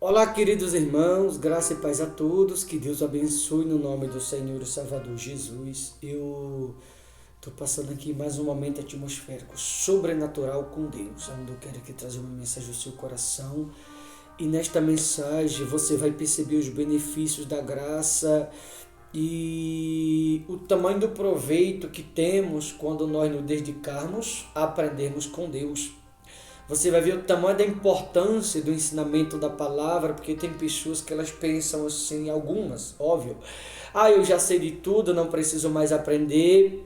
Olá, queridos irmãos, graça e paz a todos, que Deus abençoe no nome do Senhor e Salvador Jesus. Eu estou passando aqui mais um momento atmosférico sobrenatural com Deus, onde eu quero aqui trazer uma mensagem ao seu coração. E nesta mensagem você vai perceber os benefícios da graça e o tamanho do proveito que temos quando nós nos dedicarmos a aprendermos com Deus. Você vai ver o tamanho da importância do ensinamento da palavra, porque tem pessoas que elas pensam assim, algumas, óbvio. Eu já sei de tudo, não preciso mais aprender.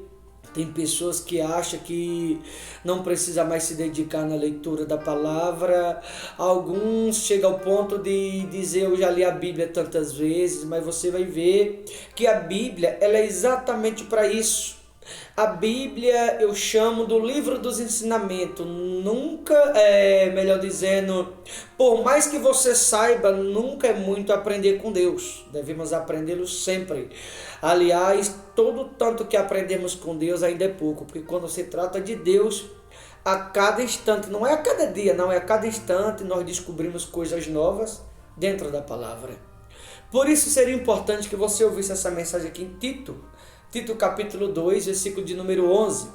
Tem pessoas que acham que não precisa mais se dedicar na leitura da palavra. Alguns chegam ao ponto de dizer, eu já li a Bíblia tantas vezes, mas você vai ver que a Bíblia ela é exatamente para isso. A Bíblia eu chamo do livro dos ensinamentos, melhor dizendo, por mais que você saiba, nunca é muito aprender com Deus, devemos aprendê-lo sempre. Aliás, todo tanto que aprendemos com Deus ainda é pouco, porque quando se trata de Deus, a cada instante, não é a cada dia, não, é a cada instante nós descobrimos coisas novas dentro da palavra. Por isso seria importante que você ouvisse essa mensagem aqui em Tito capítulo 2, versículo de número 11,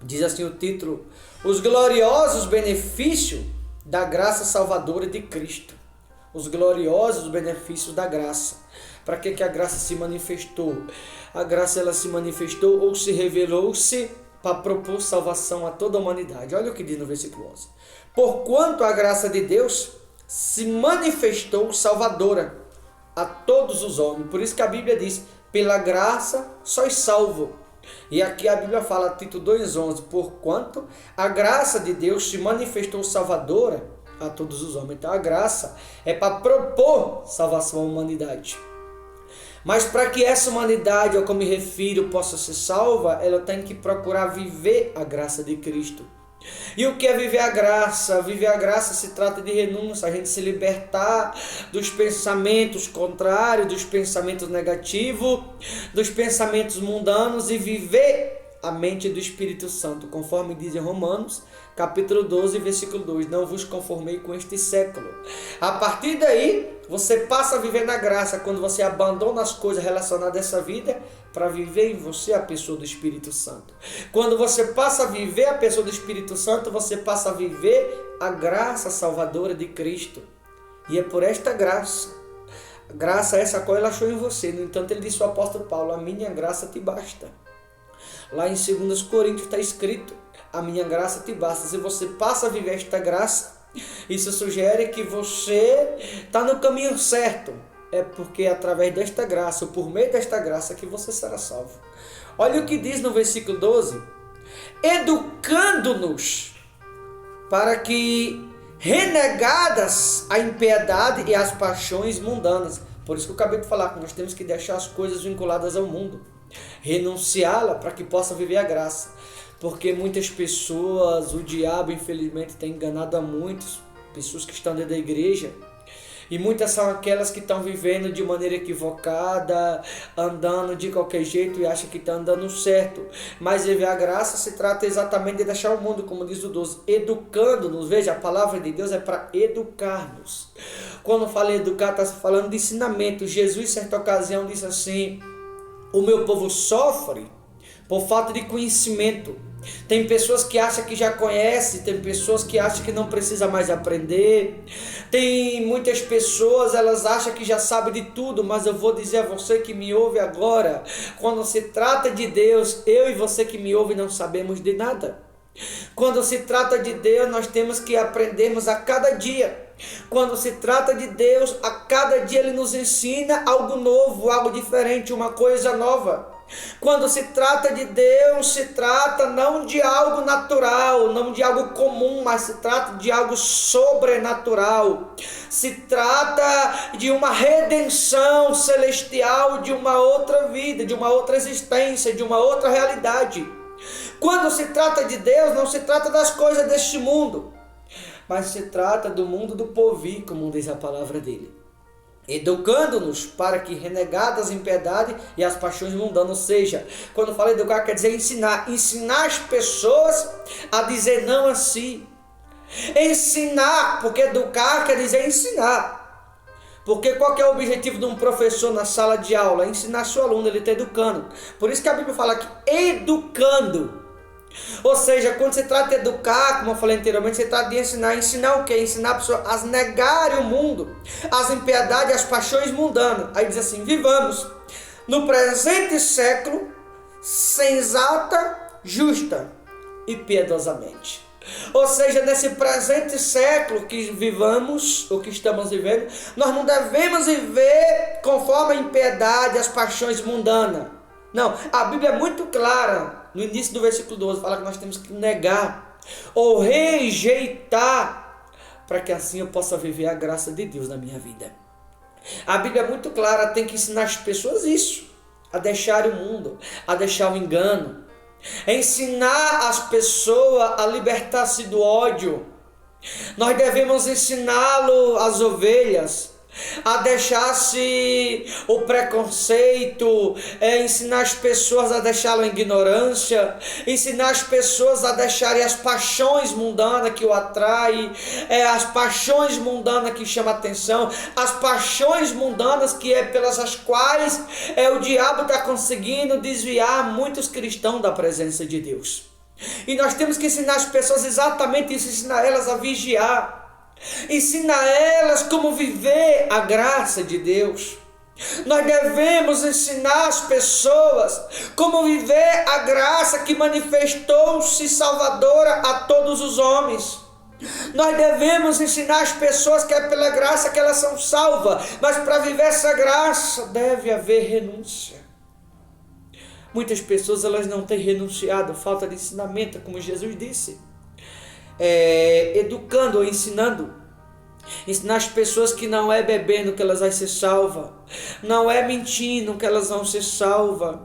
diz assim o título: Os gloriosos benefícios da graça salvadora de Cristo. Os gloriosos benefícios da graça. Para que a graça se manifestou? A graça ela se manifestou ou se revelou-se para propor salvação a toda a humanidade. Olha o que diz no versículo 11. Porquanto a graça de Deus se manifestou salvadora a todos os homens. Por isso que a Bíblia diz: pela graça sois salvo. E aqui a Bíblia fala, Tito 2,11, porquanto a graça de Deus se manifestou salvadora a todos os homens. Então a graça é para propor salvação à humanidade. Mas para que essa humanidade, ao que eu me refiro, possa ser salva, ela tem que procurar viver a graça de Cristo. E o que é viver a graça? Viver a graça se trata de renúncia, a gente se libertar dos pensamentos contrários, dos pensamentos negativos, dos pensamentos mundanos e viver a mente do Espírito Santo, conforme diz em Romanos, capítulo 12, versículo 2, não vos conformei com este século. A partir daí, você passa a viver na graça, quando você abandona as coisas relacionadas a essa vida, para viver em você a pessoa do Espírito Santo. Quando você passa a viver a pessoa do Espírito Santo, você passa a viver a graça salvadora de Cristo. E é por esta graça essa qual ele achou em você. No entanto, ele disse ao apóstolo Paulo, a minha graça te basta. Lá em 2 Coríntios está escrito, a minha graça te basta. Se você passa a viver esta graça, isso sugere que você está no caminho certo. É porque é através desta graça, ou por meio desta graça, que você será salvo. Olha o que diz no versículo 12. Educando-nos para que, renegadas a impiedade e as paixões mundanas. Por isso que eu acabei de falar, que nós temos que deixar as coisas vinculadas ao mundo. Renunciá-la para que possa viver a graça. Porque muitas pessoas, o diabo infelizmente tem enganado a muitos, pessoas que estão dentro da igreja, e muitas são aquelas que estão vivendo de maneira equivocada, andando de qualquer jeito e acham que estão andando certo. Mas viver a graça se trata exatamente de deixar o mundo, como diz o 12, educando-nos. Veja, a palavra de Deus é para educar-nos. Quando fala em educar, está falando de ensinamento. Jesus, em certa ocasião, disse assim, o meu povo sofre por falta de conhecimento. Tem pessoas que acham que já conhece, tem pessoas que acham que não precisa mais aprender. Tem muitas pessoas, elas acham que já sabem de tudo, mas eu vou dizer a você que me ouve agora, quando se trata de Deus, eu e você que me ouve não sabemos de nada. Quando se trata de Deus, nós temos que aprendermos a cada dia. Quando se trata de Deus, a cada dia Ele nos ensina algo novo, algo diferente, uma coisa nova. Quando se trata de Deus, se trata não de algo natural, não de algo comum, mas se trata de algo sobrenatural. Se trata de uma redenção celestial, de uma outra vida, de uma outra existência, de uma outra realidade. Quando se trata de Deus, não se trata das coisas deste mundo, mas se trata do mundo do porvir, como diz a palavra dele. Educando-nos para que, renegadas a impiedade e as paixões mundanas, ou seja, quando fala educar, quer dizer ensinar as pessoas a dizer não a si. Ensinar, porque educar quer dizer ensinar. Porque qual que é o objetivo de um professor na sala de aula? É ensinar seu aluno, ele está educando. Por isso que a Bíblia fala que educando. Ou seja, quando se trata de educar, como eu falei anteriormente, se trata de ensinar. Ensinar o quê? Ensinar a pessoa a negarem o mundo, as impiedades, as paixões mundanas. Aí diz assim, vivamos no presente século sensata, justa e piedosamente. Ou seja, nesse presente século que vivamos, o que estamos vivendo, nós não devemos viver conforme a impiedade, as paixões mundanas. Não, a Bíblia é muito clara, no início do versículo 12, fala que nós temos que negar ou rejeitar, para que assim eu possa viver a graça de Deus na minha vida. A Bíblia é muito clara, tem que ensinar as pessoas isso, a deixar o mundo, a deixar o engano, ensinar as pessoas a libertar-se do ódio. Nós devemos ensiná-lo, as ovelhas, a deixar-se o preconceito, ensinar as pessoas a deixá-lo a ignorância, ensinar as pessoas a deixarem as paixões mundanas que o atraem, as paixões mundanas que chamam a atenção, as paixões mundanas que é pelas as quais o diabo está conseguindo desviar muitos cristãos da presença de Deus. E nós temos que ensinar as pessoas exatamente isso, ensinar elas a vigiar, ensina a elas como viver a graça de Deus. Nós devemos ensinar as pessoas como viver a graça que manifestou-se salvadora a todos os homens. Nós devemos ensinar as pessoas que é pela graça que elas são salvas, mas para viver essa graça deve haver renúncia. Muitas pessoas elas não têm renunciado, falta de ensinamento, como Jesus disse. Educando ou ensinando, ensinar as pessoas que não é bebendo que elas vão ser salvas, não é mentindo que elas vão ser salvas,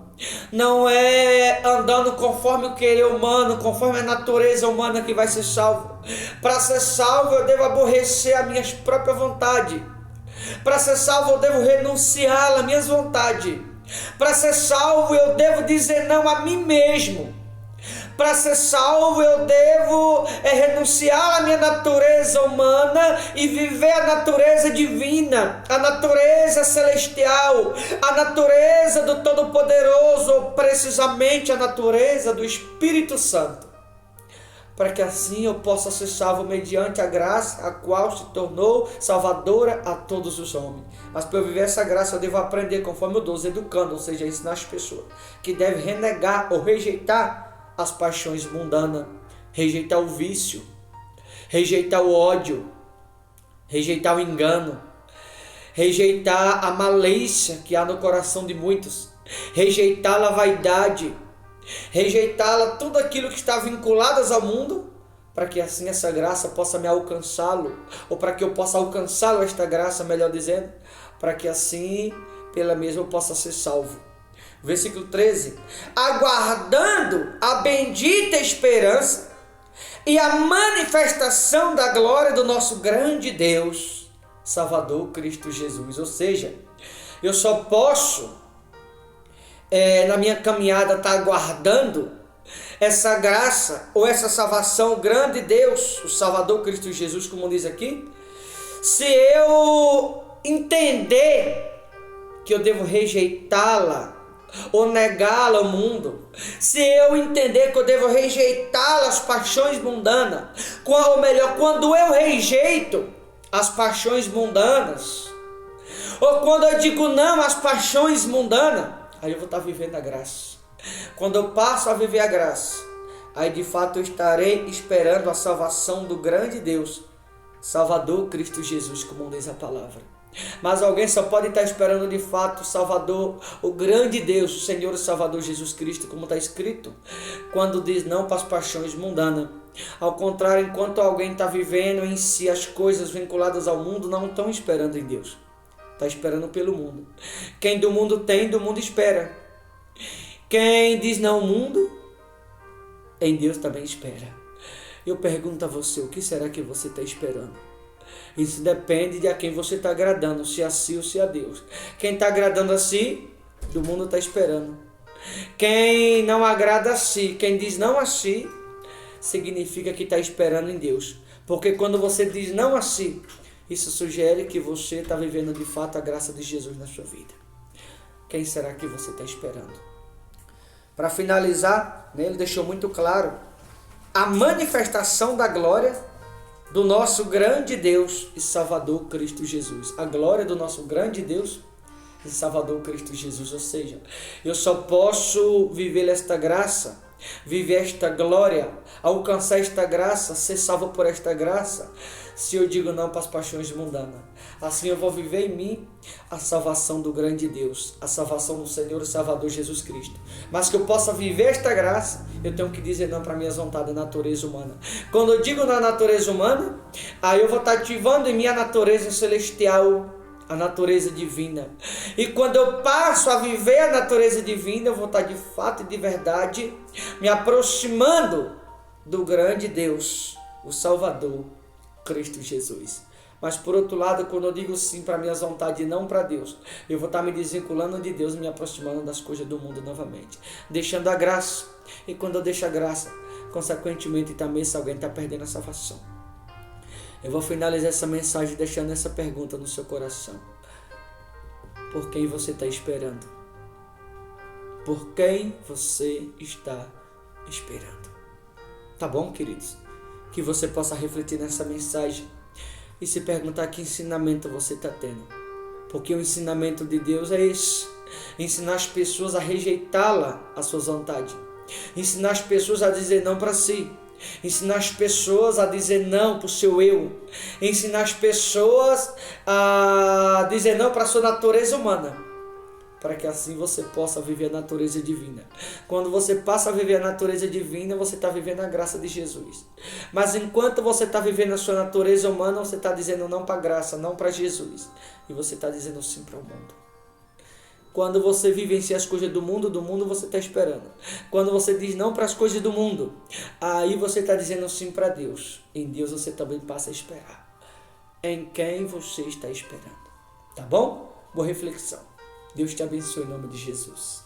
não é andando conforme o querer humano, conforme a natureza humana que vai ser salvo. Para ser salvo eu devo aborrecer a minha própria vontade, para ser salvo eu devo renunciar às minhas vontades, para ser salvo eu devo dizer não a mim mesmo. Para ser salvo eu devo renunciar à minha natureza humana e viver a natureza divina, a natureza celestial, a natureza do Todo-Poderoso, ou precisamente a natureza do Espírito Santo. Para que assim eu possa ser salvo mediante a graça, a qual se tornou salvadora a todos os homens. Mas para eu viver essa graça eu devo aprender conforme o 12, educando, ou seja, ensinar as pessoas que devem renegar ou rejeitar as paixões mundanas, rejeitar o vício, rejeitar o ódio, rejeitar o engano, rejeitar a malícia que há no coração de muitos, rejeitar a vaidade, rejeitar tudo aquilo que está vinculado ao mundo, para que assim essa graça possa me alcançá-lo, ou para que eu possa alcançá-lo, esta graça, melhor dizendo, para que assim, pela mesma, eu possa ser salvo. Versículo 13, aguardando a bendita esperança e a manifestação da glória do nosso grande Deus, Salvador Cristo Jesus. Ou seja, eu só posso, na minha caminhada, estar aguardando essa graça ou essa salvação, o grande Deus, o Salvador Cristo Jesus, como diz aqui, se eu entender que eu devo rejeitá-la ou negá-la ao mundo, se eu entender que eu devo rejeitar as paixões mundanas, ou melhor, quando eu rejeito as paixões mundanas, ou quando eu digo não às paixões mundanas, aí eu vou estar vivendo a graça. Quando eu passo a viver a graça, aí de fato eu estarei esperando a salvação do grande Deus, Salvador Cristo Jesus, como diz a palavra. Mas alguém só pode estar esperando de fato o Salvador, o grande Deus, o Senhor e Salvador Jesus Cristo, como está escrito, quando diz não para as paixões mundanas. Ao contrário, enquanto alguém está vivendo em si as coisas vinculadas ao mundo, não estão esperando em Deus, está esperando pelo mundo. Quem do mundo tem, do mundo espera. Quem diz não ao mundo, em Deus também espera. Eu pergunto a você, o que será que você está esperando? Isso depende de a quem você está agradando, se a si ou se a Deus. Quem está agradando a si, do mundo está esperando. Quem não agrada a si, quem diz não a si, significa que está esperando em Deus. Porque quando você diz não a si Isso sugere que você está vivendo de fato a graça de Jesus na sua vida. Quem será que você está esperando? Para finalizar, né, ele deixou muito claro a manifestação da glória do nosso grande Deus e Salvador Cristo Jesus. A glória do nosso grande Deus e Salvador Cristo Jesus. Ou seja, eu só posso viver esta graça, viver esta glória, alcançar esta graça, ser salvo por esta graça, se eu digo não para as paixões mundanas. Assim eu vou viver em mim a salvação do grande Deus, a salvação do Senhor e Salvador Jesus Cristo. Mas que eu possa viver esta graça, eu tenho que dizer não para minhas vontades, natureza humana. Quando eu digo na natureza humana, aí eu vou estar ativando em mim a natureza celestial, a natureza divina. E quando eu passo a viver a natureza divina, eu vou estar de fato e de verdade me aproximando do grande Deus, o Salvador, Cristo Jesus. Mas por outro lado, quando eu digo sim para minhas vontades e não para Deus, eu vou estar me desvinculando de Deus e me aproximando das coisas do mundo novamente, deixando a graça. E quando eu deixo a graça, consequentemente também se alguém está perdendo a salvação. Eu vou finalizar essa mensagem deixando essa pergunta no seu coração. Por quem você está esperando? Por quem você está esperando? Tá bom, queridos? Que você possa refletir nessa mensagem e se perguntar que ensinamento você está tendo. Porque o ensinamento de Deus é esse: ensinar as pessoas a rejeitá-la, a sua vontade. Ensinar as pessoas a dizer não para si. Ensinar as pessoas a dizer não para o seu eu. Ensinar as pessoas a dizer não para a sua natureza humana, para que assim você possa viver a natureza divina. Quando você passa a viver a natureza divina, você está vivendo a graça de Jesus. Mas enquanto você está vivendo a sua natureza humana, você está dizendo não para a graça, não para Jesus. E você está dizendo sim para o mundo. Quando você vivencia as coisas do mundo você está esperando. Quando você diz não para as coisas do mundo, aí você está dizendo sim para Deus. Em Deus você também passa a esperar. Em quem você está esperando? Tá bom? Boa reflexão. Deus te abençoe em nome de Jesus.